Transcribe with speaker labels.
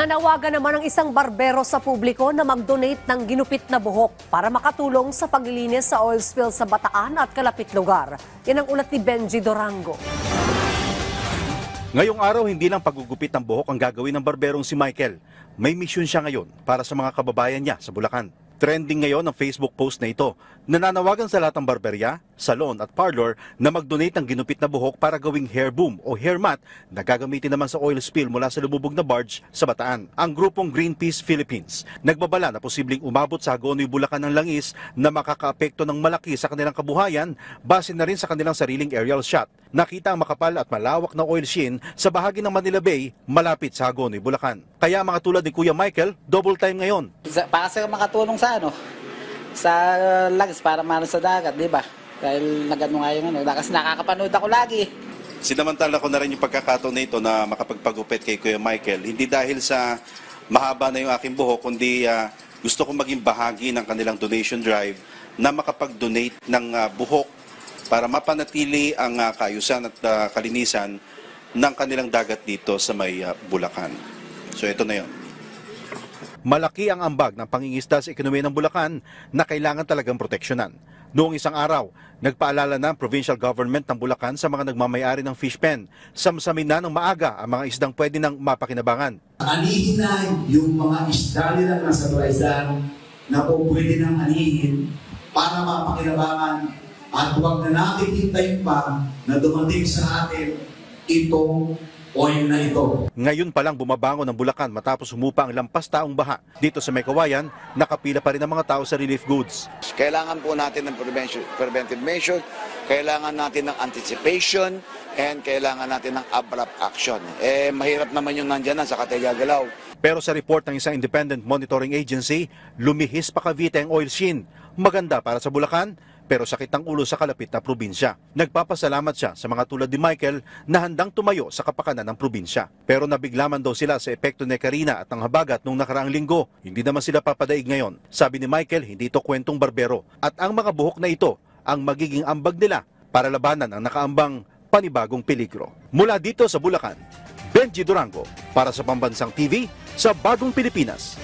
Speaker 1: Nanawagan naman ang isang barbero sa publiko na mag-donate ng ginupit na buhok para makatulong sa paglilinis sa oil spill sa Bataan at kalapit lugar. Yan ang ulat ni Benji Dorango.
Speaker 2: Ngayong araw, hindi lang paggugupit ng buhok ang gagawin ng barberong si Michael. May misyon siya ngayon para sa mga kababayan niya sa Bulacan. Trending ngayon ang Facebook post na ito. Nananawagan sa lahat ng barberya, salon at parlor na mag-donate ng ginupit na buhok para gawing hair boom o hair mat na gagamitin naman sa oil spill mula sa lumubog na barge sa Bataan. Ang grupong Greenpeace Philippines nagbabala na posibleng umabot sa Hagonoy, Bulacan ng langis na makakaapekto ng malaki sa kanilang kabuhayan base na rin sa kanilang sariling aerial shot. Nakita ang makapal at malawak na oil sheen sa bahagi ng Manila Bay malapit sa Hagonoy, Bulacan. Kaya mga tulad ni Kuya Michael, double time ngayon.
Speaker 3: Para sa makatulong sa langis para mano sa dagat, di ba? Dahil nagano nga yung kasi nakakapanood ako lagi.
Speaker 2: Sinamantala ko na rin yung pagkakataon na ito na makapagpagupit kay Kuya Michael. Hindi dahil sa mahaba na yung aking buhok, kundi gusto kong maging bahagi ng kanilang donation drive na makapag-donate ng buhok para mapanatili ang kaayusan at kalinisan ng kanilang dagat dito sa may Bulacan. So ito na yun. Malaki ang ambag ng pangingisda sa ekonomiya ng Bulacan na kailangan talagang proteksyonan. Noong isang araw, nagpaalala na ang provincial government ng Bulacan sa mga nagmamayari ng fish pen. Samsamin na ng maaga ang mga isdang pwede nang mapakinabangan.
Speaker 4: Anihin na yung mga isda nila nasa Bulacan na po pwede nang anihin para mapakinabangan at huwag na natin hintayin pa na dumating sa atin itong oil na ito.
Speaker 2: Ngayon pa lang bumabangon ang Bulacan matapos humupa ang lampas taong baha. Dito sa May Kawayan, nakapila pa rin ang mga tao sa relief goods.
Speaker 5: Kailangan po natin ng preventive measure, kailangan natin ng anticipation, and kailangan natin ng abrupt action. Mahirap naman yung nandyan na sa Kategagalaw.
Speaker 2: Pero sa report ng isang independent monitoring agency, lumihis pa Cavite ang oil sheen. Maganda para sa Bulacan, pero sakit ang ulo sa kalapit na probinsya. Nagpapasalamat siya sa mga tulad ni Michael na handang tumayo sa kapakanan ng probinsya. Pero nabiglaman daw sila sa epekto ni Karina at ng habagat nung nakaraang linggo. Hindi naman sila papadaig ngayon. Sabi ni Michael, hindi ito kwentong barbero. At ang mga buhok na ito ang magiging ambag nila para labanan ang nakaambang panibagong peligro. Mula dito sa Bulacan, Benji Durango para sa Pambansang TV sa Bagong Pilipinas.